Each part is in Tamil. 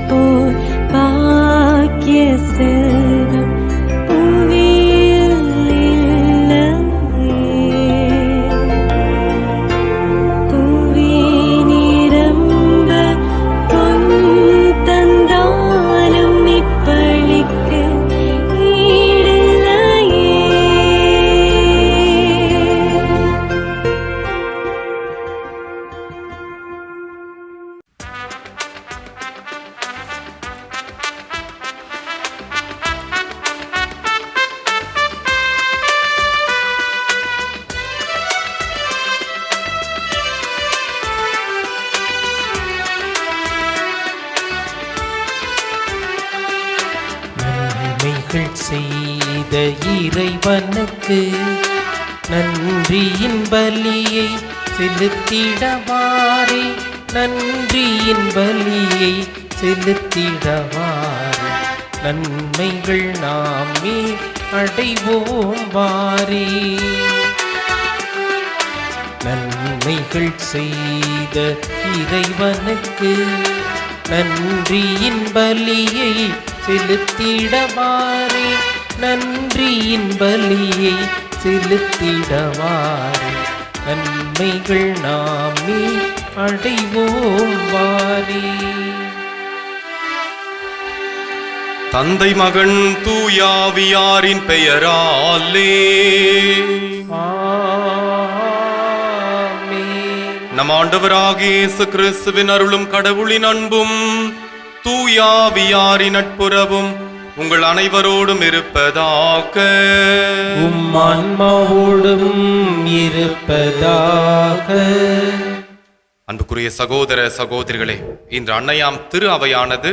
போல் பாக்கிய செல்வம் புவியில் இல்லையே. புவி நிரம்ப பொன் தந்தாலும் இப்பழிக்கு ஈடில்லையே. நன்மைகள் செய்த இறைவனுக்கு நன்றியின் பலியை செலுத்திடவாரே, நன்றியின் பலியை செலுத்திடவாரே, நன்மைகள் நாமே அடைவோம் வாரே. நன்மைகள் செய்த இறைவனுக்கு நன்றியின் பலியை செலுத்திடவாரே, நன்றியின் பலியை செலுத்திடவாரே, நன்மைகள் நாமே அடைவோம் வாரே. தந்தை மகன் தூயாவியாரின் பெயராலே நம் ஆண்டவராகிய இயேசு கிறிஸ்துவின் அருளும் கடவுளின் அன்பும் தூயாவியாரின் நட்புறவும் உங்கள் அனைவரோடும் இருப்பதாக. உம் ஆன்மாவோடும் இருப்பதாக. அன்புக்குரிய சகோதர சகோதரிகளே, இன்று அன்னையாம் திரு அவையானது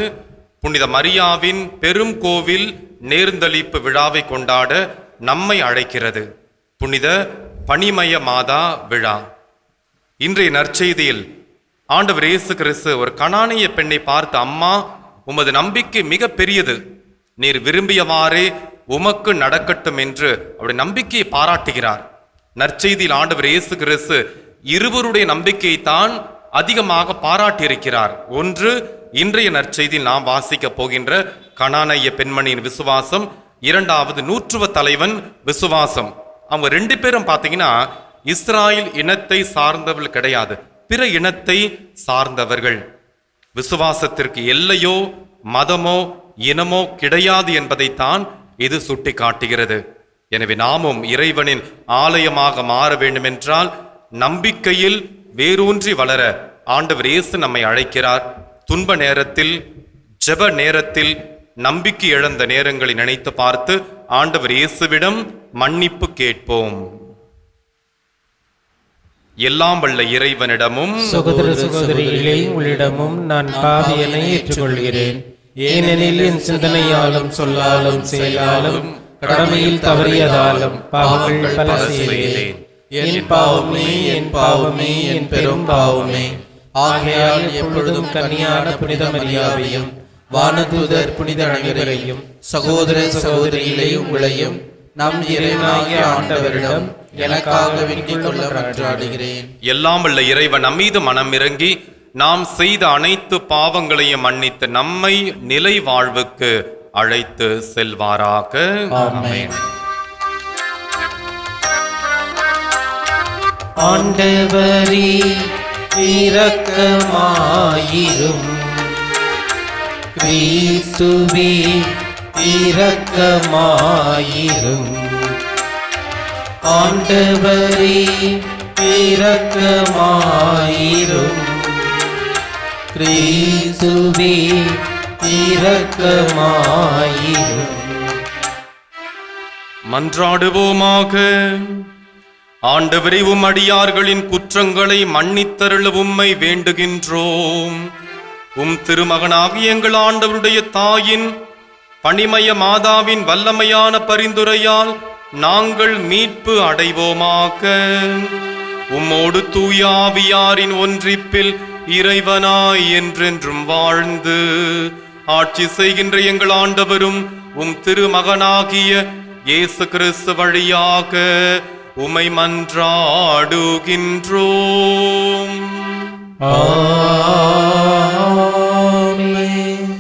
புனித மரியாவின் பெரும் கோவில் நேர்ந்தளிப்பு விழாவை கொண்டாட நம்மை அழைக்கிறது. புனித பனிமய மாதா விழா. இன்றைய நற்செய்தியில் ஆண்டவர் இயேசு கிறிஸ்து ஒரு கனானிய பெண்ணை பார்த்து, அம்மா, உமது நம்பிக்கை மிக பெரியது, நீர் விரும்பியவாறே உமக்கு நடக்கட்டும் என்று அவருடைய நம்பிக்கையை பாராட்டுகிறார். நற்செய்தியில் ஆண்டவர் இயேசு கிறிஸ்து இருவருடைய நம்பிக்கையை தான் அதிகமாக பாராட்டியிருக்கிறார். ஒன்று, இன்றைய நற்செய்தியில் நாம் வாசிக்க போகின்ற கனானிய பெண்மணியின் விசுவாசம். இரண்டாவது, நூற்றுவ தலைவன் விசுவாசம். அவங்க ரெண்டு பேரும் பார்த்தீங்கன்னா இஸ்ராயல் இனத்தை சார்ந்தவர்கள் கிடையாது, பிற இனத்தை சார்ந்தவர்கள். விசுவாசத்திற்கு எல்லையோ மதமோ இனமோ கிடையாது என்பதைத்தான் இது சுட்டி காட்டுகிறது. எனவே நாமும் இறைவனின் ஆலயமாக மாற வேண்டுமென்றால் நம்பிக்கையில் வேரூன்றி வளர ஆண்டவர் இயேசு நம்மை அழைக்கிறார். துன்ப நேரத்தில், ஜெப நேரத்தில், நம்பிக்கை இழந்த நேரங்களை நினைத்து பார்த்து ஆண்டவர் இயேசுவிடம் மன்னிப்பு கேட்போம். எல்லாம் வல்ல இறைவனிடமும் சகோதர சகோதரிகளே, உங்களிடமும் நான் பாவியனை ஏற்றுக்கொள்கிறேன். ஏனெனில் என் சிந்தனையாலும் சொல்லாலும் செயலாலும் கடமையில் தவறியதாலும் பாவங்கள் பல செய்தேன். என் பாவமே, என் பாவமே, என் பெரும் பாவமே. ஆகையால் எப்பொழுதும் கன்னியான புனித மரியாவையும் வானதூதர் புனித அனைவரையும் சகோதர சகோதரிகளே உங்களையும் நம் இறைவனாகிய ஆண்டவரிடம் எனக்காக வேண்டிக் கொள்ள மன்றாடுகிறேன். எல்லாம் வல்ல இறைவன் நம்மீது மனம் இறங்கி நாம் செய்த அனைத்து பாவங்களையும் மன்னித்து நம்மை நிலை வாழ்வுக்கு அழைத்து செல்வாராக. ஆமென். ஆண்டவரே இரக்கமாயிரும், கிறிஸ்துவே இரக்கமாயிரும். ஆண்டவரே இரக்கமாயிரும், கிறிஸ்துவே இரக்கமாயிரும். மன்றாடுவோமாக. ஆண்டவரே, உம் அடியார்களின் குற்றங்களை மன்னித்தருள உம்மை வேண்டுகின்றோம். உம் திருமகனாகிய எங்கள் ஆண்டவருடைய தாயின் பனிமய மாதாவின் வல்லமையான பரிந்துரையால் நாங்கள் மீட்பு அடைவோமாக. உம்மோடு தூய ஆவியாரின் ஒன்றிப்பில் இறைவனாய் என்றென்றும் வாழ்ந்து ஆட்சி செய்கின்ற எங்கள் ஆண்டவரும் உம் திருமகனாகிய இயேசு கிறிஸ்து வழியாக உம்மை மன்றாடுகின்றோம். ஆமென்.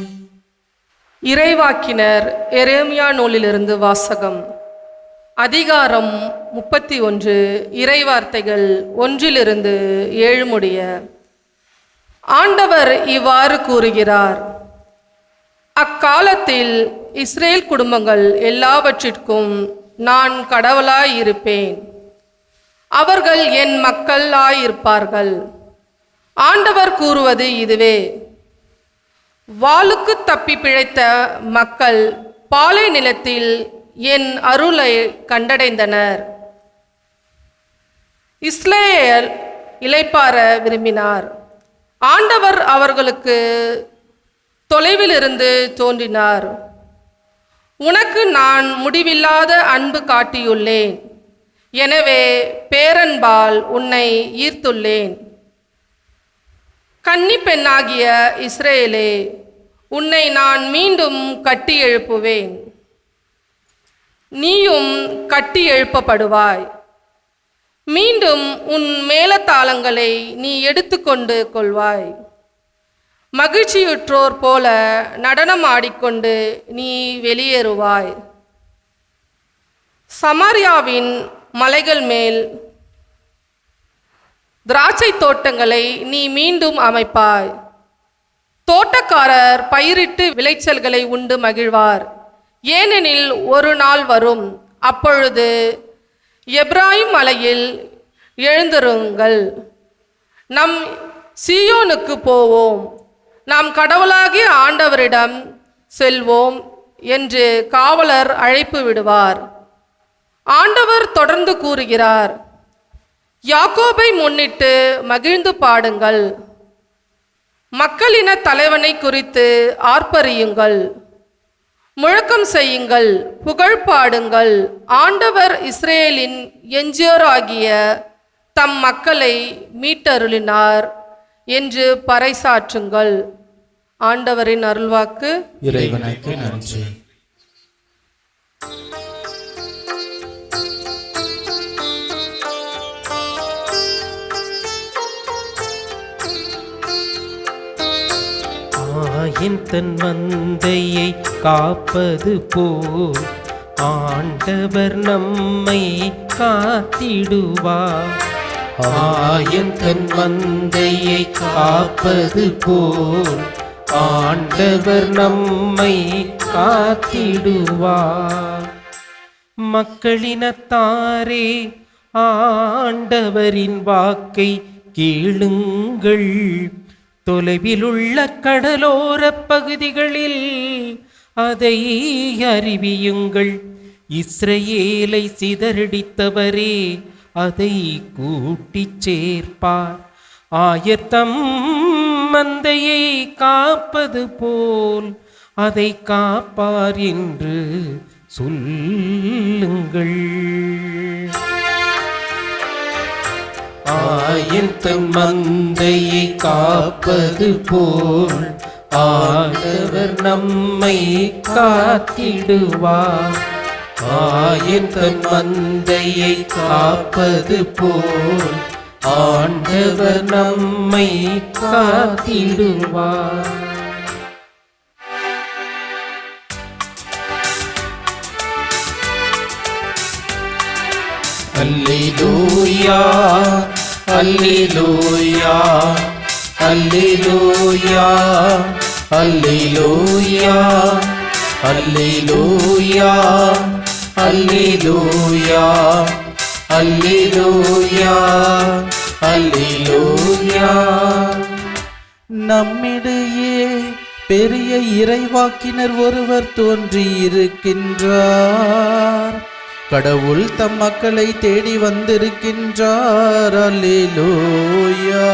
இறைவாக்கினர் எரேமியா நூலிலிருந்து வாசகம். அதிகாரம் 31, இறைவார்த்தைகள் 1-7 முடிய. ஆண்டவர் இவ்வாறு கூறுகிறார்: அக்காலத்தில் இஸ்ரேல் குடும்பங்கள் எல்லாவற்றிற்கும் நான் கடவுளாயிருப்பேன், அவர்கள் என் மக்களாயிருப்பார்கள். ஆண்டவர் கூறுவது இதுவே: வாளுக்கு தப்பி பிழைத்த மக்கள் பாலை நிலத்தில் என் அருளை கண்டடைந்தனர். இஸ்ரேல் இளைப்பாற விரும்பினார். ஆண்டவர் அவர்களுக்கு தொலைவிலிருந்து தோன்றினார். உனக்கு நான் முடிவில்லாத அன்பு காட்டியுள்ளேன், எனவே பேரன்பால் உன்னை ஈர்த்துள்ளேன். கன்னி பெண்ணாகிய இஸ்ரேலே, உன்னை நான் மீண்டும் கட்டி எழுப்புவேன், நீயும் கட்டி எழுப்பப்படுவாய். மீண்டும் உன் மேளதாளங்களை நீ எடுத்துக்கொண்டு கொள்வாய். மகிழ்ச்சியுற்றோர் போல நடனம் ஆடிக்கொண்டு நீ வெளியேறுவாய். சமாரியாவின் மலைகள் மேல் திராட்சை தோட்டங்களை நீ மீண்டும் அமைப்பாய். தோட்டக்காரர் பயிரிட்டு விளைச்சல்களை உண்டு மகிழ்வார். ஏனெனில் ஒரு நாள் வரும், அப்பொழுது எப்ராயிம் மலையில் எழுந்திருங்கள், நம் சீயோனுக்கு போவோம், நாம் கடவுளாகிய ஆண்டவரிடம் செல்வோம் என்று காவலர் அழைப்பு விடுவார். ஆண்டவர் தொடர்ந்து கூறுகிறார்: யாக்கோபை முன்னிட்டு மகிழ்ந்து பாடுங்கள், மக்களின தலைவனை குறித்து ஆர்ப்பரியுங்கள், முழக்கம் செய்யுங்கள், புகழ் பாடுங்கள். ஆண்டவர் இஸ்ரேலின் எஞ்சியோராகிய தம் மக்களை மீட்டருளினார் என்று பறைசாற்றுங்கள். ஆண்டவரின் அருள்வாக்கு. இறைவனுக்கு நன்றி. ஆயின் தன் மந்தையை காப்பது போல் ஆண்டவர் நம்மை காத்திடுவார். ஆயின் தன் மந்தையை காப்பது போல் ஆண்டவர் நம்மை காத்திடுவார். மக்களினத்தாரே, ஆண்டவரின் வாக்கை கேளுங்கள். தொலைவிலுள்ள கடலோர பகுதிகளில் அதை அறிவியுங்கள். இஸ்ரவேலை சிதறடித்தவரே, அதை கூட்டிச் சேர்ப்பார். ஆயத்தம் மந்தையை காப்பது போல் அதை காப்பார் என்று சொல்லுங்கள். ஆயத்தம் மந்தையை காப்பது போல் ஆண்டவர் நம்மை காத்திடுவார். ஆயத்தம் மந்தையை காப்பது போல் ஆண்டவர் நம்மை காத்திடுவார். அல்லேலூயா, அல்லேலூயா, அல்லேலூயா, அல்லேலூயா, அல்லேலூயா, அல்லேலூயா, அல்லேலூயா, அல்லேலூயா. நம்மிடையே பெரிய இறைவாக்கினர் ஒருவர் தோன்றியிருக்கின்றார். கடவுள் தம் மக்களை தேடி வந்திருக்கின்றார். அல்லேலூயா,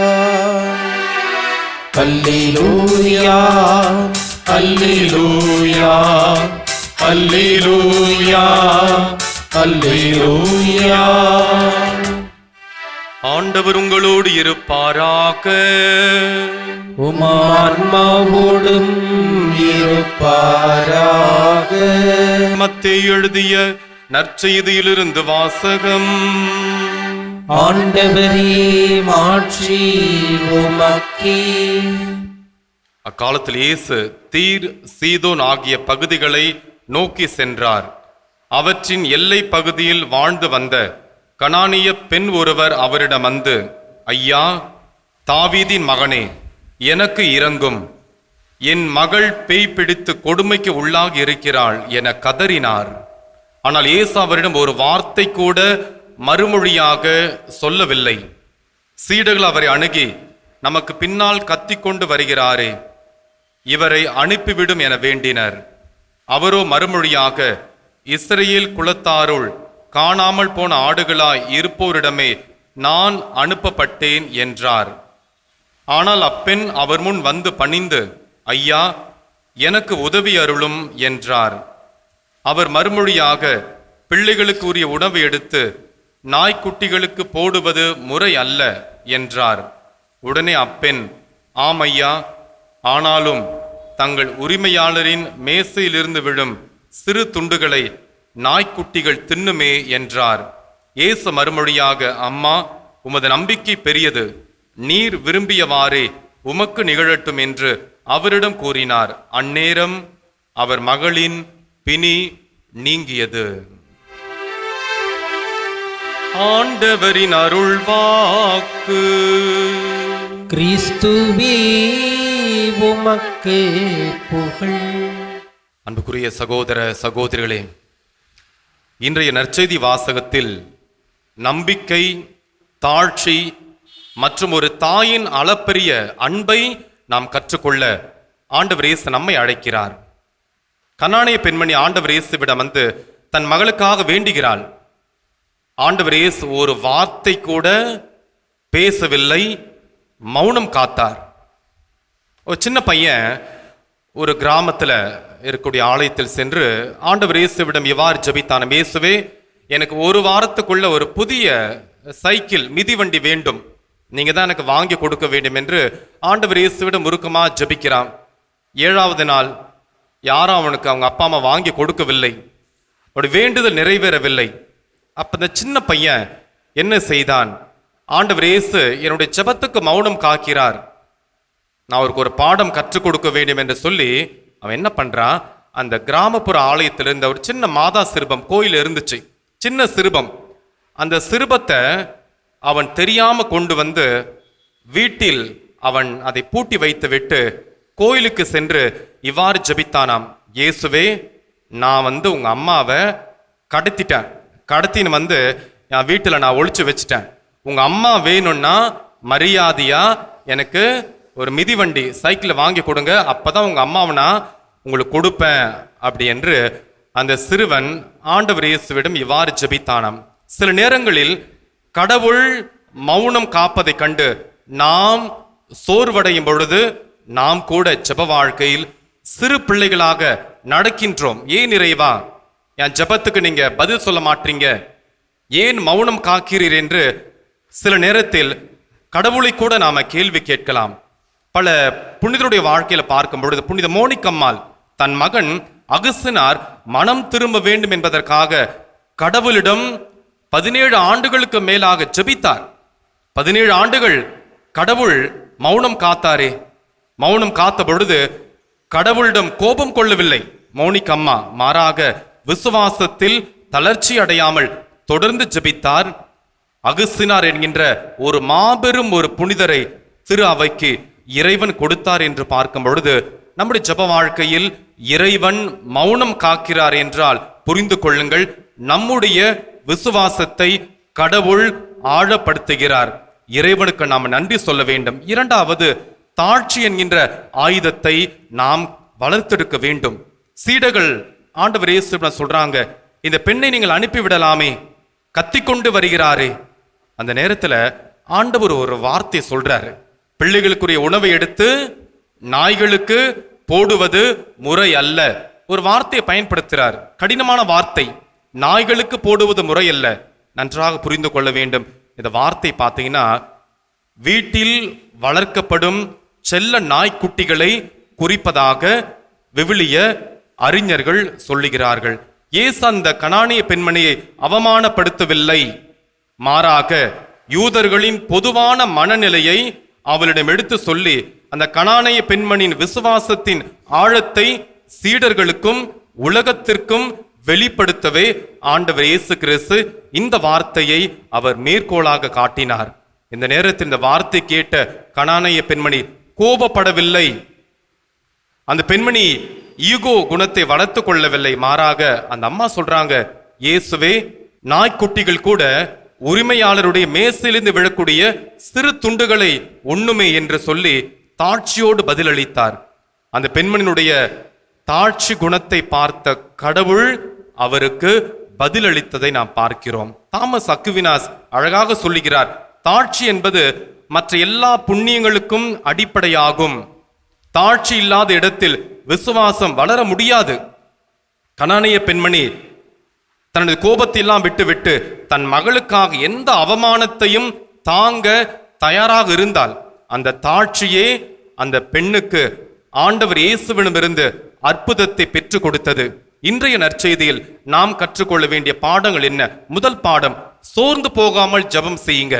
அல்லேலூயா, அல்லேலூயா, அல்லேலூயா, அல்லேலூயா. ஆண்டவர் உங்களோடு இருப்பாராக. உம் ஆன்மாவோடும் இருப்பாராக. மத்தேயு எழுதிய நற்செய்தியிலிருந்து வாசகம். ஆண்டவரே, மாட்சி உமக்கே. அக்காலத்தில் இயேசு தீர் சீதோன் ஆகிய பகுதிகளை நோக்கி சென்றார். அவற்றின் எல்லை பகுதியில் வாழ்ந்து வந்த கனானிய பெண் ஒருவர் அவரிடம் வந்து, ஐயா, தாவீதின் மகனே, எனக்கு இரங்கும், என் மகள் பேய் பிடித்து கொடுமைக்கு உள்ளாகி இருக்கிறாள் என கதறினார். ஆனால் இயேசு அவரிடம் ஒரு வார்த்தை கூட மறுமொழியாக சொல்லவில்லை. சீடர்கள் அவரை அணுகி, நமக்கு பின்னால் கத்திக்கொண்டு வருகிறாரே, இவரை அனுப்பிவிடும் என வேண்டினர். அவரோ மறுமொழியாக, இஸ்ரவேல் குலத்தாருள் காணாமல் போன ஆடுகளாய் இருப்போரிடமே நான் அனுப்பப்பட்டேன் என்றார். ஆனால் அப்பெண் அவர் முன் வந்து பணிந்து, ஐயா, எனக்கு உதவி அருளும் என்றார். அவர் மறுமொழியாக, பிள்ளைகளுக்கு உரிய உணவு எடுத்து நாய்க்குட்டிகளுக்கு போடுவது முறை அல்ல என்றார். உடனே அப்பெண், ஆம் ஐயா, ஆனாலும் தங்கள் உரிமையாளரின் மேசையிலிருந்து விழும் சிறு துண்டுகளை நாய்க்குட்டிகள் தின்னுமே என்றார். இயேசு மறுமொழியாக, அம்மா, உமது நம்பிக்கை பெரியது, நீர் விரும்பியவாறே உமக்கு நிகழட்டும் என்று அவரிடம் கூறினார். அந்நேரம் அவர் மகளின் பிணி நீங்கியது. ஆண்டவரின் அருள்வாக்கு. கிறிஸ்துவே உமக்கு புகழ். அன்புக்குரிய சகோதர சகோதரிகளே, இன்றைய நற்செய்தி வாசகத்தில் நம்பிக்கை, தாழ்ச்சி மற்றும் ஒரு தாயின் அளப்பரிய அன்பை நாம் கற்றுக்கொள்ள ஆண்டவர் இயேசு நம்மை அழைக்கிறார். கனானிய பெண்மணி ஆண்டவர் இயேசுவிடம் வந்து தன் மகளுக்காக வேண்டுகிறாள். ஆண்டவர் இயேசு ஒரு வார்த்தை கூட பேசவில்லை, மௌனம் காத்தார். ஒரு சின்ன பையன் ஒரு கிராமத்தில் இருக்கக்கூடிய ஆலயத்தில் சென்று ஆண்டவர் இயேசுவிடம் இவ்வாறு ஜெபித்தான், இயேசுவே, எனக்கு ஒரு வாரத்துக்குள்ள ஒரு புதிய சைக்கிள் மிதிவண்டி வேண்டும், நீங்க தான் எனக்கு வாங்கி கொடுக்க வேண்டும் என்று ஆண்டவர் இயேசுவிடம் உருக்கமா ஜெபிக்கிறான். 7வது நாள் யாரும் அவனுக்கு அவங்க அப்பா அம்மா வாங்கி கொடுக்கவில்லை. அவருடைய வேண்டுதல் நிறைவேறவில்லை. அப்ப இந்த சின்ன பையன் என்ன செய்தான்? ஆண்டவர் இயேசு என்னுடைய ஜெபத்துக்கு மௌனம் காக்கிறார், நான் அவருக்கு ஒரு பாடம் கற்றுக் கொடுக்க வேண்டும் என்று சொல்லி அவன் என்ன பண்றான், அந்த கிராமப்புற ஆலயத்தில் இருந்த ஒரு சின்ன மாதா சிறுபம் கோயில் இருந்துச்சு, சின்ன சிறுபம். அந்த சிறுபத்தை அவன் தெரியாம கொண்டு வந்து வீட்டில் அவன் அதை பூட்டி வைத்து விட்டு கோயிலுக்கு சென்று இவ்வாறு ஜெபித்தானாம், இயேசுவே, நான் உங்க அம்மாவை கடத்தின்னு என் வீட்டில் நான் ஒளிச்சு வச்சுட்டேன். உங்க அம்மா வேணும்னா மரியாதையா எனக்கு ஒரு மிதிவண்டி சைக்கிளை வாங்கி கொடுங்க, அப்பதான் உங்க அம்மாவை நான் உங்களுக்கு கொடுப்பேன் அப்படி என்று அந்த சிறுவன் ஆண்டவர் இயேசுவிடம் இவ்வாறு ஜெபித்தானாம். சில நேரங்களில் கடவுள் மௌனம் காப்பதை கண்டு நாம் சோர்வடையும் பொழுது நாம் கூட ஜெப வாழ்க்கையில் சிறு பிள்ளைகளாக நடக்கின்றோம். ஏன் இறைவா, என் ஜெபத்துக்கு நீங்க பதில் சொல்ல மாட்டீங்க, ஏன் மௌனம் காக்கிறீர் என்று சில நேரத்தில் கடவுளை கூட நாம கேள்வி கேட்கலாம். பல புனிதருடைய வாழ்க்கையில பார்க்கும் பொழுது புனித மோனிக்கம்மாள் தன் மகன் அகஸ்தினார் மனம் திரும்ப வேண்டும் என்பதற்காக கடவுளிடம் 17 ஆண்டுகளுக்கு மேலாக ஜெபித்தார். 17 ஆண்டுகள் கடவுள் மௌனம் காத்தாரே. மௌனம் காத்த பொழுது கடவுளிடம் கோபம் கொள்ளவில்லை மோனிக்கம்மா, மாறாக விசுவாசத்தில் தளர்ச்சி அடையாமல் தொடர்ந்து ஜெபித்தார். அகஸ்தினார் என்கின்ற ஒரு மாபெரும் ஒரு புனிதரை திரு அவைக்கு இறைவன் கொடுத்தார் என்று பார்க்கும் பொழுது நம்முடைய ஜெப வாழ்க்கையில் இறைவன் மௌனம் காக்கிறார் என்றால் புரிந்து கொள்ளுங்கள், நம்முடைய விசுவாசத்தை கடவுள் ஆழப்படுத்துகிறார். இறைவனுக்கு நாம் நன்றி சொல்ல வேண்டும். 2வது, தாழ்ச்சி என்கின்ற ஆயுதத்தை நாம் வளர்த்தெடுக்க வேண்டும். சீடர்கள் ஆண்டவர் இயேசுவிடம் சொல்றாங்க, இந்த பெண்ணை நீங்கள் அனுப்பிவிடலாமே, கத்திக்கொண்டு வருகிறாரே. அந்த நேரத்துல ஆண்டவர் ஒரு வார்த்தை சொல்றாரு, பிள்ளைகளுக்குரிய உணவை எடுத்து நாய்களுக்கு போடுவது முறை அல்ல. ஒரு வார்த்தையை பயன்படுத்துகிறார், கடினமான வார்த்தை, நாய்களுக்கு போடுவது முறை அல்ல. நன்றாக புரிந்து கொள்ள வேண்டும். இந்த வார்த்தை பார்த்தீங்கன்னா வீட்டில் வளர்க்கப்படும் செல்ல நாய்க்குட்டிகளை குறிப்பதாக விவிலிய அறிஞர்கள் சொல்லுகிறார்கள். இயேசு அந்த கனானிய பெண்மணியை அவமானப்படுத்தவில்லை, மாறாக யூதர்களின் பொதுவான மனநிலையை அவளிடம் எடுத்து சொல்லி அந்த கனானேய பெண்மணியின் விசுவாசத்தின் ஆழத்தை சீடர்களுக்கும் உலகத்திற்கும் வெளிப்படுத்தவே ஆண்டவர் இயேசு கிறிஸ்து இந்த வார்த்தையை அவர் மேற்கோளாக காட்டினார். இந்த நேரத்தில் இந்த வார்த்தை கேட்ட கனானேய பெண்மணி கோபப்படவில்லை. அந்த பெண்மணி ஈகோ குணத்தை வளர்த்து கொள்ளவில்லை. மாறாக அந்த அம்மா சொல்றாங்க, இயேசுவே, நாய்க்குட்டிகள் கூட உரிமையாளருடைய மேசையிலிருந்து விழக்கூடிய சிறு துண்டுகளை உண்ணுமே என்று சொல்லி தாட்சியோடு பதிலளித்தார். அந்த பெண்மணியினுடைய தாட்சி குணத்தை பார்த்த கடவுள் அவருக்கு பதிலளித்ததை நாம் பார்க்கிறோம். தாமஸ் அக்வினாஸ் அழகாக சொல்லுகிறார், தாட்சி என்பது மற்ற எல்லா புண்ணியங்களுக்கும் அடிப்படையாகும். தாட்சி இல்லாத இடத்தில் விசுவாசம் வளர முடியாது. கனானேய பெண்மணி தனது கோபத்தை எல்லாம் விட்டுவிட்டு தன் மகளுக்காக எந்த அவமானத்தையும் தாங்க தயாராக இருந்தால் அந்த தாட்சியே அந்த பெண்ணுக்கு ஆண்டவர் இயேசுவிடமிருந்து அற்புதத்தை பெற்றுக் கொடுத்தது. இன்றைய நற்செய்தியில் நாம் கற்றுக்கொள்ள வேண்டிய பாடங்கள் என்ன? முதல் பாடம், சோர்ந்து போகாமல் ஜெபம் செய்யுங்க.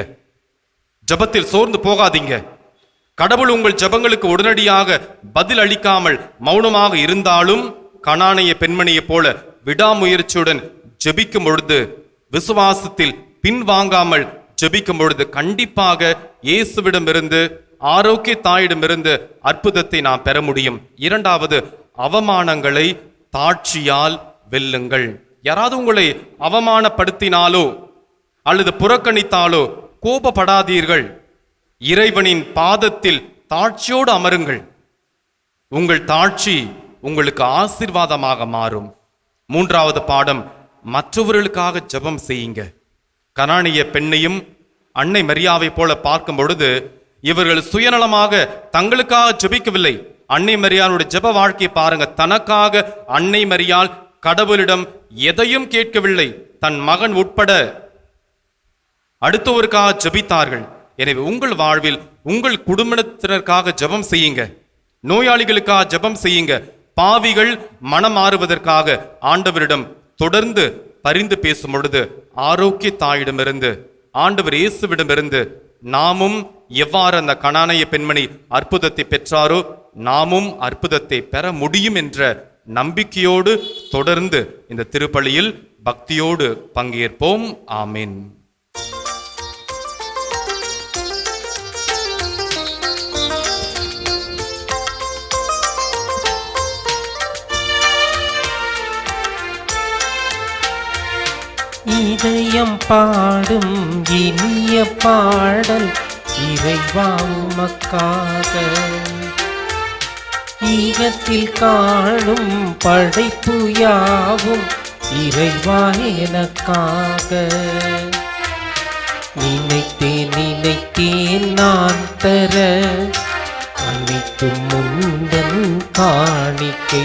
ஜெபத்தில் சோர்ந்து போகாதீங்க. கடவுள் உங்கள் ஜெபங்களுக்கு உடனடியாக பதில் அளிக்காமல் மௌனமாக இருந்தாலும் கனானேய பெண்மணியை போல விடாமுயற்சியுடன் ஜெபிக்கும் பொழுது, விசுவாசத்தில் பின்வாங்காமல் ஜெபிக்கும் பொழுது கண்டிப்பாக இயேசுவிடமிருந்து, ஆரோக்கிய தாயிடமிருந்து அற்புதத்தை நாம் பெற முடியும். இரண்டாவது, அவமானங்களை தாட்சியால் வெல்லுங்கள். யாராவது உங்களை அவமானப்படுத்தினாலோ அல்லது புறக்கணித்தாலோ கோபப்படாதீர்கள். இறைவனின் பாதத்தில் தாட்சியோடு அமருங்கள். உங்கள் தாட்சி உங்களுக்கு ஆசீர்வாதமாக மாறும். மூன்றாவது பாடம், மற்றவர்களுக்காக ஜெபம் செய்யுங்க. கனானிய பெண்ணையும் அன்னை மரியாவை போல பார்க்கும் பொழுது இவர்கள் சுயநலமாக தங்களுக்காக ஜெபிக்கவில்லை. அன்னை மரியாளுடைய ஜெப வாழ்க்கையை பாருங்க. தனக்காக அன்னை மரியாள் கடவுளிடம் எதையும் கேட்கவில்லை. தன் மகன் உட்பட அடுத்தவருக்காக ஜெபித்தார்கள். எனவே உங்கள் வாழ்வில் உங்கள் குடும்பத்தினருக்காக ஜெபம் செய்யுங்க. நோயாளிகளுக்காக ஜெபம் செய்யுங்க. பாவிகள் மனம் மாறுவதற்காக ஆண்டவரிடம் தொடர்ந்து பரிந்து பேசும் பொழுது ஆரோக்கிய தாயிடமிருந்து, ஆண்டவர் இயேசுவிடமிருந்து நாமும் எவ்வாறு அந்த கனானேய பெண்மணி அற்புதத்தை பெற்றாரோ நாமும் அற்புதத்தை பெற முடியும் என்ற நம்பிக்கையோடு தொடர்ந்து இந்த திருப்பலியில் பக்தியோடு பங்கேற்போம். ஆமென். இதயம் பாடும் இனிய பாடல் இறைவா உமக்காக, ஈகத்தில் காணும் படைப்பு யாவும் இறைவா எனக்காக. நினைத்தேன் நான் தர அனைத்தும் முந்தன் காணிக்கை.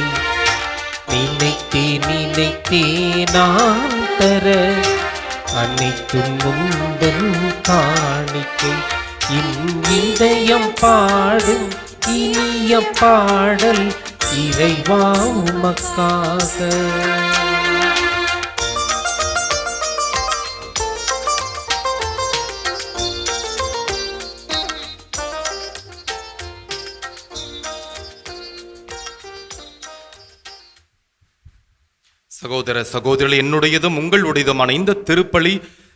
நினைத்தேன் நான் தர அனைத்தும் முந்தன் காணிக்கை. இதயம் பாடும் இனிய பாடல் இறைவா உமக்காக. சகோதர சகோதரிகள், என்னுடையதும் உங்களுடையதுமான இந்த திருப்பலி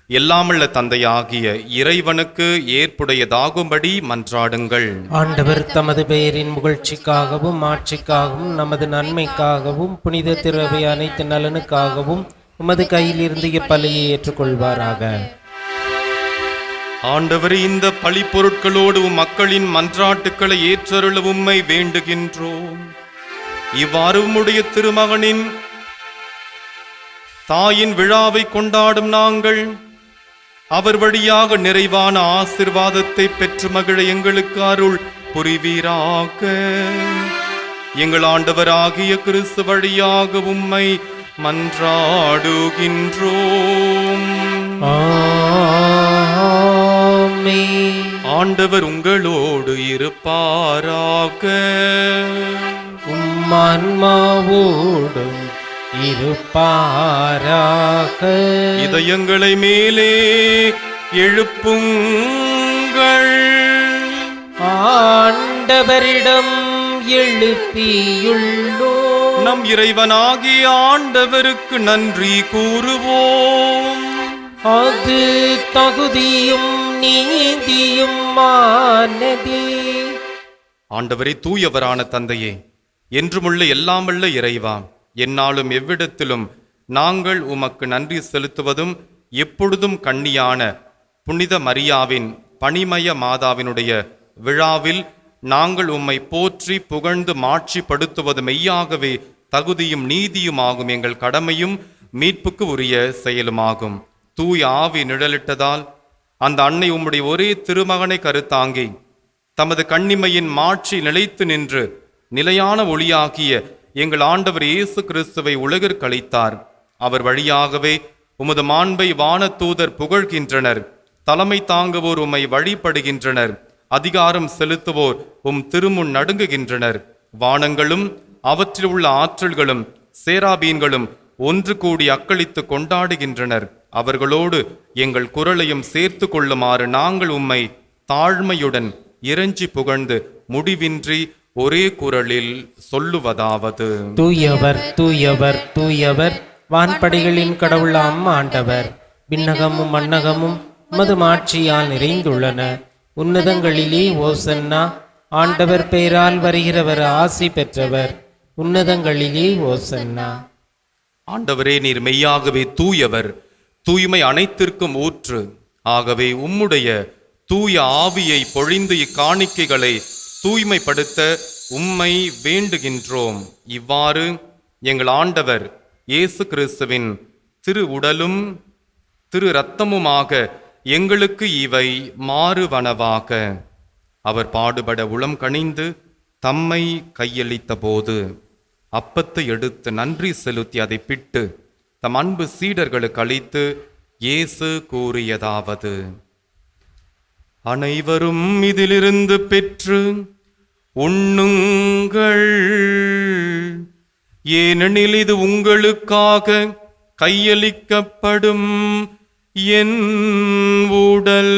எல்லாமல்ல தந்தையாகிய இறைவனுக்கு ஏற்புடையதாகும்படி மன்றாடுங்கள். ஆண்டவர் தமது பெயரின் புகழ்ச்சிக்காகவும் ஆட்சிக்காகவும் நமது நன்மைக்காகவும் புனித திரவை அனைத்து நலனுக்காகவும் உமது கையில் இருந்து இப்பலியை ஏற்றுக்கொள்வாராக. ஆண்டவர், இந்த பழி பொருட்களோடு மக்களின் மன்றாட்டுக்களை ஏற்றருள உம்மை வேண்டுகின்றோம். இவ்வாறு உம்முடைய திருமகனின் தாயின் விழாவை கொண்டாடும் நாங்கள் அவர் வழியாக நிறைவான ஆசீர்வாதத்தை பெற்று மகிழ எங்களுக்கு அருள் புரிவீராக. எங்கள் ஆண்டவராகிய கிறிஸ்து வழியாக உம்மை மன்றாடுகின்றோம். ஆமென். ஆண்டவர் உங்களோடு இருப்பாராக. உம் ஆன்மாவோடும் இருப்பாராக. இதயங்களை மேலே எழுப்புங்கள். ஆண்டவருக்கு ஆண்டவரிடம் எழுப்பியுள்ளோம். நம் இறைவனாகிய ஆண்டவருக்கு நன்றி கூறுவோம். அது தகுதியும் நீதியுமானதே. ஆண்டவரே, தூயவரான தந்தையே, என்றுமுள்ள எல்லாமல்ல இறைவா, எந்நாளும் எவ்விடத்திலும் நாங்கள் உமக்கு நன்றி செலுத்துவதும் எப்பொழுதும் கன்னியான புனித மரியாவின் பணிமய மாதாவினுடைய விழாவில் நாங்கள் உம்மை போற்றி புகழ்ந்து மாட்சிப்படுத்துவது மெய்யாகவே தகுதியும் நீதியுமாகும் எங்கள் கடமையும் மீட்புக்கு உரிய செயலுமாகும். தூய ஆவி நிழலிட்டதால் அந்த அன்னை உம்முடைய ஒரே திருமகனை கருத்தாங்கி தமது கன்னிமையின் மாட்சி நிலைத்து நின்று நிலையான ஒளியாகிய எங்கள் ஆண்டவர் இயேசு கிறிஸ்துவை உலகிற்கு அளித்தார். அவர் வழியாகவே உமது மாண்பை வானதூதர் புகழ்கின்றனர். தலைமை தாங்குவோர் உம்மை வழிபடுகின்றனர். அதிகாரம் செலுத்துவோர் உம் திருமுன் நடுங்குகின்றனர். வானங்களும் அவற்றில் உள்ள ஆற்றல்களும் சேராபீன்களும் ஒன்று கூடி அக்களித்து கொண்டாடுகின்றனர். அவர்களோடு எங்கள் குரலையும் சேர்த்து கொள்ளுமாறு நாங்கள் உம்மை தாழ்மையுடன் இறைஞ்சி புகழ்ந்து முடிவின்றி ஒரே குரலில் சொல்லுவதாவது: தூயவர் தூயவர் தூயவர், வான்படைகளின் கடவுளாம் ஆண்டவர். விண்ணகமும் மண்ணகமும் உமது மாட்சியால் நிறைந்துள்ளன. உன்னதங்களிலே ஓசன்னா. ஆண்டவர் பெயரால் வருகிறவர் ஆசி பெற்றவர். உன்னதங்களிலே ஓசன்னா. ஆண்டவரே, நீர் மெய்யாகவே தூயவர், தூய்மை அனைத்திற்கும் ஊற்று. ஆகவே உம்முடைய தூய ஆவியை பொழிந்து இக்காணிக்கைகளை தூய்மைப்படுத்த உம்மை வேண்டுகின்றோம். இவ்வாறு எங்கள் ஆண்டவர் இயேசு கிறிஸ்துவின் திரு உடலும் திரு இரத்தமுமாக எங்களுக்கு இவை மாறுவனவாக. அவர் பாடுபட உளம் கனிந்து தம்மை கையளித்த போது அப்பத்தை எடுத்து நன்றி செலுத்தி அதை பிட்டு தம் அன்பு சீடர்களுக்கு அளித்து இயேசு கூறியதாவது: அனைவரும் இதிலிருந்து பெற்று உண்ணுங்கள், ஏனெனில் இது உங்களுக்காக கையளிக்கப்படும் என் உடல்.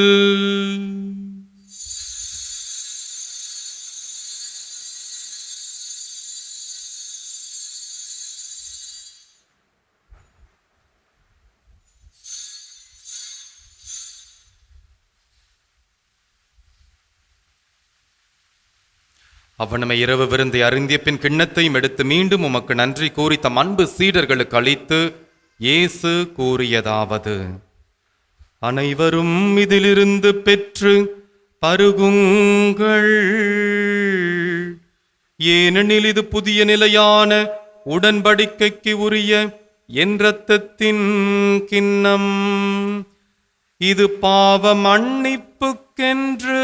அவனமை இரவு விருந்தை அருந்திய பின் கிண்ணத்தையும் எடுத்து மீண்டும் உமக்கு நன்றி கூறி தம் அன்பு சீடர்களுக்கு அளித்து இயேசு கூறியதாவது: அனைவரும் இதிலிருந்து பெற்று பருகுங்கள், ஏனெனில் இது புதிய நிலையான உடன்படிக்கைக்கு உரிய என் இரத்தத்தின் கிண்ணம். இது பாவ மன்னிப்புக்கென்று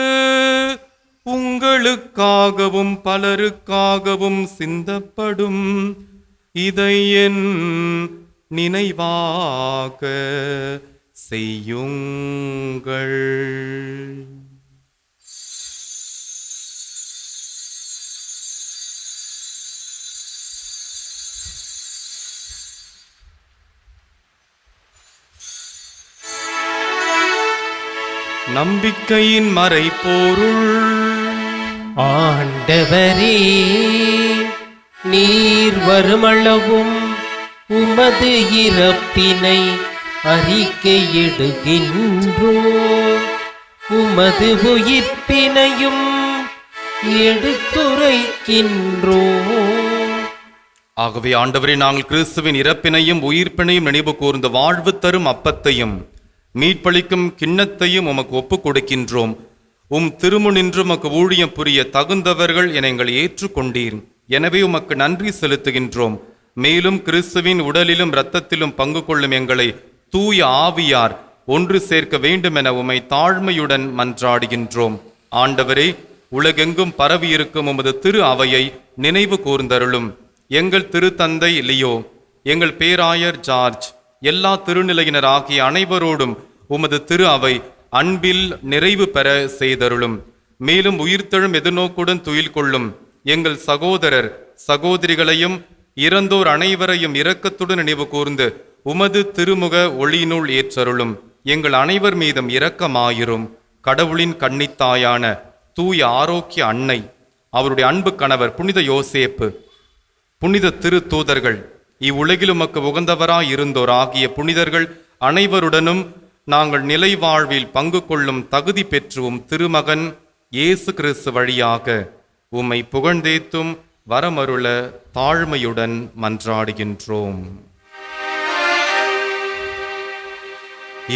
உங்களுக்காகவும் பலருக்காகவும் சிந்தப்படும். இதை என் நினைவாக செய்யுங்கள். நம்பிக்கையின் மறைபொருள். ஆண்டவரே, நீர் வருமளவும் உமது இறப்பினை அறிக்கையிடுகின்றோம், உமது உயிர்ப்பினையும் எடுத்துரைக்கின்றோம். ஆகவே ஆண்டவரே, நாங்கள் கிறிஸ்துவின் இறப்பினையும் உயிர்ப்பினையும் நினைவு கூர்ந்து வாழ்வு தரும் அப்பத்தையும் மீட்பளிக்கும் கிண்ணத்தையும் உமக்கு ஒப்புக் கொடுக்கின்றோம். உம் திருமுனின்று உமக்கு ஊழியம் புரிய தகுந்தவர்கள் என எங்களை ஏற்றுக்கொண்டீர். எனவே உமக்கு நன்றி செலுத்துகின்றோம். மேலும் கிறிஸ்துவின் உடலிலும் இரத்தத்திலும் பங்கு கொள்ளும் எங்களை தூய ஆவியார் ஒன்று சேர்க்க வேண்டும் என உம்மை தாழ்மையுடன் மன்றாடுகின்றோம். ஆண்டவரே, உலகெங்கும் பரவியிருக்கும் உமது திரு அவையை நினைவு கூர்ந்தருளும். எங்கள் திருத்தந்தை லியோ, எங்கள் பேராயர் ஜார்ஜ், எல்லா திருநிலையினர் ஆகிய அனைவரோடும் உமது திரு அவை அன்பில் நிறைவு பெற செய்தருளும். மேலும் உயிர்த்தெழும் எதிர்நோக்குடன் துயில் கொள்ளும் எங்கள் சகோதரர் சகோதரிகளையும் இறந்தோர் அனைவரையும் இரக்கத்துடன் நினைவு கூர்ந்து உமது திருமுக ஒளியினுள் ஏற்றருளும். எங்கள் அனைவர் மீதும் இரக்கமாயிரும். கடவுளின் கன்னித்தாயான தூய ஆரோக்கிய அன்னை, அவருடைய அன்பு கணவர் புனித யோசேப்பு, புனித திரு தூதர்கள், இவ்வுலகில் உமக்கு உகந்தவராய் இருந்தோராகிய புனிதர்கள் அனைவருடனும் நாங்கள் நிலை வாழ்வில் பங்கு கொள்ளும் தகுதி பெற்றுவும் திருமகன் இயேசு கிறிஸ்து வழியாக உம்மை புகழ்ந்தேத்தும் வரமருள தாழ்மையுடன் மன்றாடுகின்றோம்.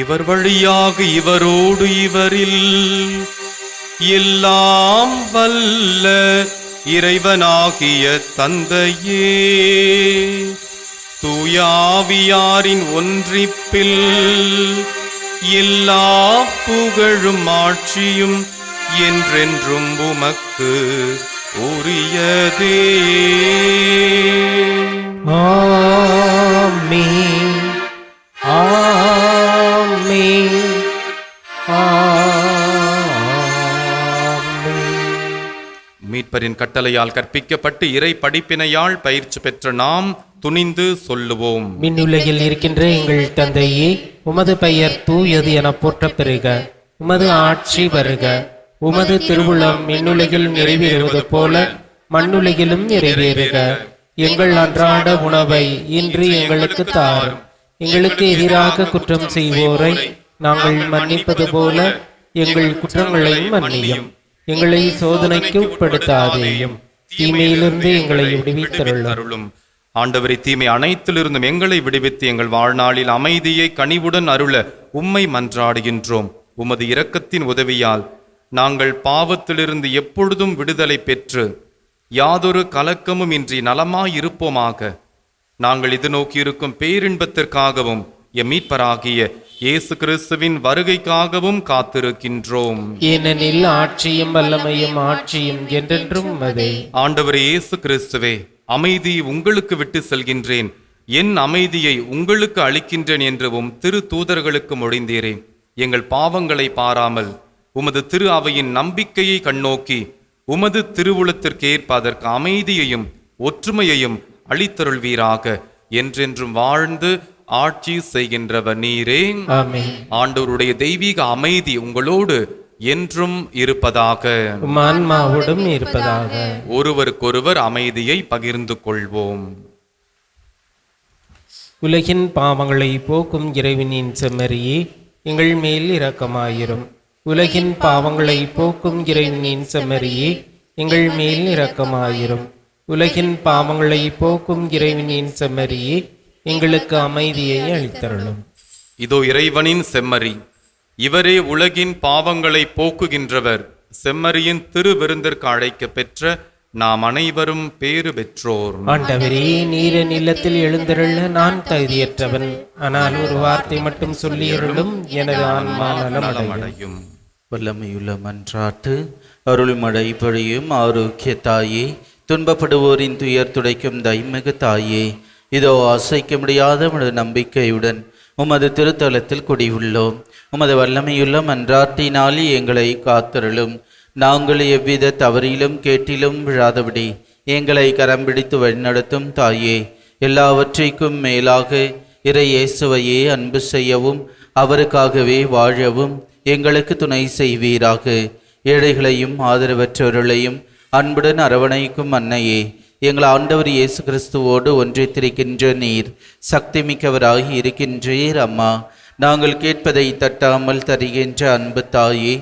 இவர் வழியாக இவரோடு இவரில் எல்லாம் வல்ல இறைவனாகிய தந்தையே, தூயாவியாரின் ஒன்றிப்பில் எல்லா புகழும் ஆட்சியும் என்றென்றும் உமக்கு உரியதே. ஆமென், ஆமென், ஆமென். மீட்பரின் கட்டளையால் கற்பிக்கப்பட்டு இறை படிப்பினையால் பயிற்சி பெற்ற நாம் துணிந்து சொல்லுவோம். விண்ணுலகில் இருக்கின்ற எங்கள் தந்தையே, உமது பெயர் தூயது என போற்றப் பெறுக. உமது ஆட்சி வருக. உமது திருவுளம் விண்ணுலகில் நிறைவேறுவது போல மண்ணுலகிலும் நிறைவேறுக. எங்கள் அன்றாட உணவை இன்று எங்களுக்கு தாரும். எங்களுக்கு எதிராக குற்றம் செய்வோரை நாங்கள் மன்னிப்பது போல எங்கள் குற்றங்களையும் மன்னியும். எங்களை சோதனைக்கு உட்படுத்தாதேயும், தீமையிலிருந்து எங்களை விடுவித்தருளும். ஆண்டவரை, தீமை அனைத்திலிருந்தும் எங்களை விடுவித்து எங்கள் வாழ்நாளில் அமைதியை கனிவுடன் அருள உம்மை மன்றாடுகின்றோம். உமது இரக்கத்தின் உதவியால் நாங்கள் பாவத்திலிருந்து எப்பொழுதும் விடுதலை பெற்று யாதொரு கலக்கமும் இன்றி நலமாயிருப்போமாக. நாங்கள் இது நோக்கியிருக்கும் பேரின்பத்திற்காகவும் எம் மீட்பராகிய இயேசு கிறிஸ்துவின் வருகைக்காகவும் காத்திருக்கின்றோம். ஏனெனில் ஆட்சியும் வல்லமையும் ஆட்சியும் என்றென்றும் உமதே. ஆண்டவரே இயேசு கிறிஸ்துவே, அமைதி உங்களுக்கு விட்டு செல்கின்றேன், என் அமைதியை உங்களுக்கு அளிக்கின்றேன் என்றும் திரு தூதர்களுக்கு மொழிந்தீரே. எங்கள் பாவங்களை பாராமல் உமது திரு அவையின் நம்பிக்கையை கண்ணோக்கி உமது திருவுளத்திற்கேற்ப அதற்கு அமைதியையும் ஒற்றுமையையும் அளித்தருள்வீராக. என்றென்றும் வாழ்ந்து ஆட்சி செய்கின்றவர் நீரே. ஆமென். ஆண்டவருடைய தெய்வீக அமைதி உங்களோடு என்றும் இருப்பதாக. உம் ஆன்மாவோடும் இருப்பதாக. ஒருவருக்கொருவர் அமைதியை பகிர்ந்து கொள்வோம். உலகின் பாவங்களை போக்கும் இறைவனின் செம்மறியே, எங்கள் மேல் இரக்கமாயிரும். உலகின் பாவங்களை போக்கும் இறைவனின் செம்மறியே, எங்கள் மேல் இரக்கமாயிரும். உலகின் பாவங்களை போக்கும் இறைவனின் செம்மறியே, எங்களுக்கு அமைதியை அளித்தருளும். இதோ இறைவனின் செம்மறி, இவரே உலகின் பாவங்களை போக்குகின்றவர். செம்மறியின் திரு விருந்திற்கு அழைக்க பெற்ற நாம் அனைவரும் பேறு பெற்றோர். ஆண்டவரே, நீர் என் இல்லத்தில் எழுந்தருள நான் தகுதியற்றவன். ஆனால் ஒரு வார்த்தை மட்டும் சொல்லியருளும், எனது ஆன்மா நலமடையும். வல்லமையுள்ள மன்றாட்டு அருள்மழை பொழியும் ஆரோக்கிய தாயே, துன்பப்படுவோரின் துயர் துடைக்கும் தைமிகு தாயே, இதோ அசைக்க முடியாத உமது நம்பிக்கையுடன் உமது திருத்தலத்தில் குடியுள்ளோம். உமது வல்லமையுள்ள மன்றாட்டினாலே எங்களை காத்தருளும். நாங்கள் எவ்வித தவறிலும் கேட்டிலும் விழாதபடி எங்களை கரம் பிடித்து வழிநடத்தும் தாயே, எல்லாவற்றைக்கும் மேலாக இறை இயேசுவையே அன்பு செய்யவும் அவருக்காகவே வாழவும் எங்களுக்கு துணை செய்வீராக. ஏழைகளையும் ஆதரவற்றவர்களையும் அன்புடன் அரவணைக்கும் அன்னையே, எங்கள் ஆண்டவர் இயேசு கிறிஸ்துவோடு ஒன்றித்திருக்கின்ற நீர் சக்தி மிக்கவராகி இருக்கின்றீர். அம்மா, நாங்கள் கேட்பதை தட்டாமல் தருகின்ற அன்பு தாயே,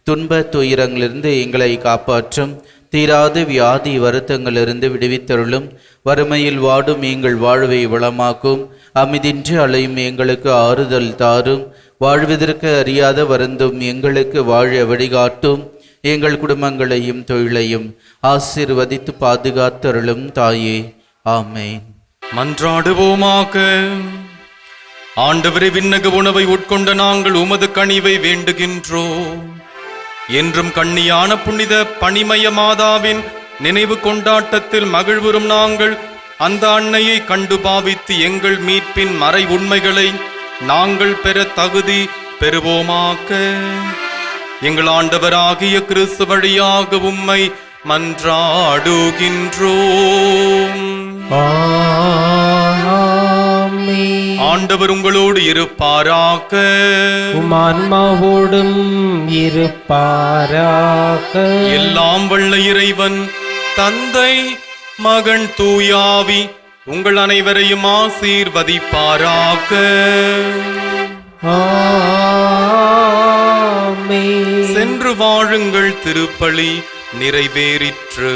துன்ப துயரங்களிலிருந்து எங்களை காப்பாற்றும். தீராத வியாதி வருத்தங்களிலிருந்து விடுவித்தருளும். வறுமையில் வாடும் எங்கள் வாழ்வை வளமாக்கும். அமைதின்றி அலையும் எங்களுக்கு ஆறுதல் தாரும். வாழ்வதற்கு அறியாத வருந்தும் எங்களுக்கு வாழ வழிகாட்டும். எங்கள் குடும்பங்களையும் தொழிலையும் ஆசீர்வதித்து பாதுகாத்தருளும் தாயே. ஆமேன். மன்றாடுவோமாக. ஆண்டவரே, விண்ணக உணவை உட்கொண்ட நாங்கள் உமது கனிவை வேண்டுகின்றோம். என்றும் கண்ணியான புனித பணிமய மாதாவின் நினைவு கொண்டாட்டத்தில் மகிழ்வுறும் நாங்கள் அந்த அன்னையை கண்டு பாவித்து எங்கள் மீட்பின் மறை உண்மைகளை நாங்கள் பெற தகுதி பெறுவோமாக. எங்கள் ஆண்டவராகிய கிறிஸ்து வழியாக உம்மை மன்றாடுகின்றோம். ஆண்டவர் உங்களோடு இருப்பாராக. உம் ஆன்மாவோடும் இருப்பாராக. எல்லாம் வல்ல இறைவன் தந்தை மகன் தூயாவி உங்கள் அனைவரையும் ஆசீர்வதிப்பாராக. ஆமென். சென்று வாழுங்கள், திருப்பலி நிறைவேறிற்று.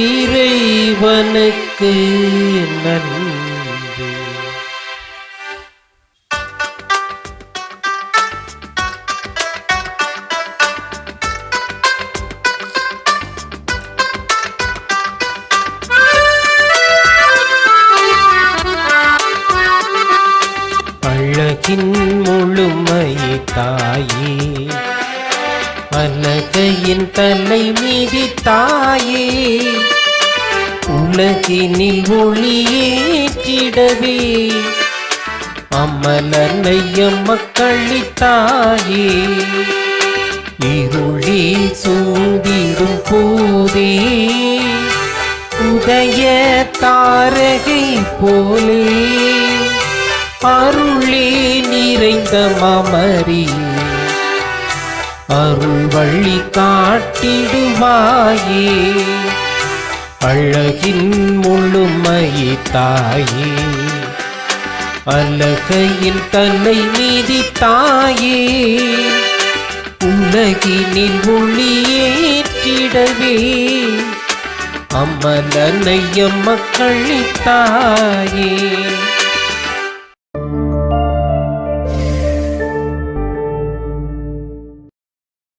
இறைவனுக்கு நன்றி. அழகின் முழுமையை தாயே, அழகையின் தலை மீதி தாயே, உலகினில் ஒளியேற்றிடவே அமலனைய மக்களித்தாயே, இருளி சூழ்ந்திடும் போதே உதய தாரகை போலே அருளே நிறைந்த மாமரி, அருள் வழி காட்டிடுவாயே, அழகின் முழுமையை தாயே, அழகையின் தலை மீதி தாயே, உலகினில் ஒளியேற்றிடவே அமலனைய மக்களித்தாயே.